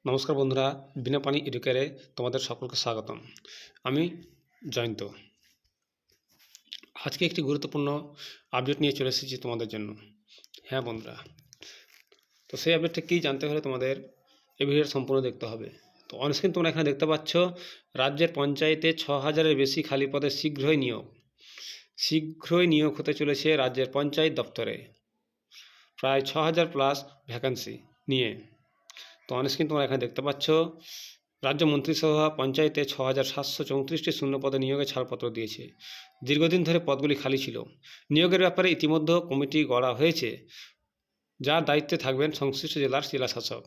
নমস্কার বন্ধুরা, বিনা পানি এডুকেয়ারে তোমাদের সকলকে স্বাগতম। আমি জয়ন্ত। আজকে একটি গুরুত্বপূর্ণ আপডেট নিয়ে চলে এসেছি তোমাদের জন্য। হ্যাঁ বন্ধুরা, তো সেই আপডেটটা কী জানতে হলে তোমাদের এই ভিডিওটা সম্পূর্ণ দেখতে হবে। তো অনস্ক্রিন তোমরা এখানে দেখতে পাচ্ছ, রাজ্যের পঞ্চায়েতে 6,000-এর বেশি খালি পদে শীঘ্রই নিয়োগ হতে চলেছে রাজ্যের পঞ্চায়েত দপ্তরে, প্রায় 6,000 প্লাস ভ্যাকান্সি নিয়ে। তো অনস্ক্রিন তোমরা এখানে দেখতে পাচ্ছ, রাজ্য মন্ত্রিসভা পঞ্চায়েতে 6,734টি শূন্যপদে নিয়োগে ছাড়পত্র দিয়েছে। দীর্ঘদিন ধরে পদগুলি খালি ছিল। নিয়োগের ব্যাপারে ইতিমধ্যে কমিটি গড়া হয়েছে, যার দায়িত্বে থাকবেন সংশ্লিষ্ট জেলার জেলাশাসক।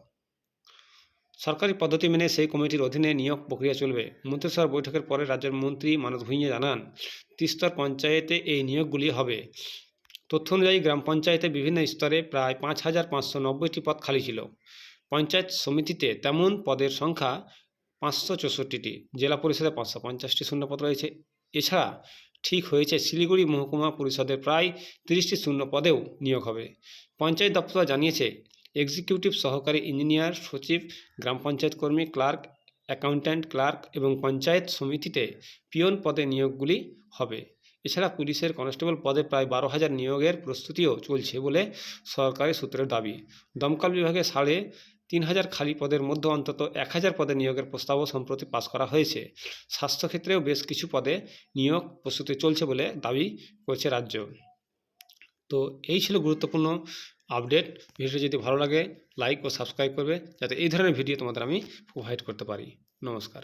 সরকারি পদ্ধতি মেনে সেই কমিটির অধীনে নিয়োগ প্রক্রিয়া চলবে। মন্ত্রিসভার বৈঠকের পরে রাজ্যের মন্ত্রী মানস ভূঁইয়া জানান, ত্রিস্তর পঞ্চায়েতে এই নিয়োগগুলি হবে। তথ্য অনুযায়ী গ্রাম পঞ্চায়েতে বিভিন্ন স্তরে প্রায় 5,590টি পদ খালি ছিল। পঞ্চায়েত সমিতিতে তেমন পদের সংখ্যা 564টি, জেলা পরিষদে 550টি শূন্যপদ রয়েছে। এছাড়া ঠিক হয়েছে শিলিগুড়ি মহকুমা পরিষদের প্রায় 30টি শূন্য পদেও নিয়োগ হবে। পঞ্চায়েত দপ্তর জানিয়েছে, এক্সিকিউটিভ সহকারী ইঞ্জিনিয়ার, সচিব, গ্রাম পঞ্চায়েত কর্মী, ক্লার্ক, অ্যাকাউন্ট্যান্ট, ক্লার্ক এবং পঞ্চায়েত সমিতিতে পিয়ন পদে নিয়োগগুলি হবে। এছাড়া পুলিশের কনস্টেবল পদে প্রায় 12,000 নিয়োগের প্রস্তুতিও চলছে বলে সরকারি সূত্রের দাবি। দমকল বিভাগে 3,500 খালি পদের মধ্যে অন্তত 1,000 পদে নিয়োগের প্রস্তাবও সম্প্রতি পাস করা হয়েছে। স্বাস্থ্যক্ষেত্রেও বেশ কিছু পদে নিয়োগ প্রস্তুতি চলছে বলে দাবি করছে রাজ্য। তো এই ছিল গুরুত্বপূর্ণ আপডেট। ভিডিওটি যদি ভালো লাগে লাইক ও সাবস্ক্রাইব করবে, যাতে এই ধরনের ভিডিও তোমাদের আমি প্রোভাইড করতে পারি। নমস্কার।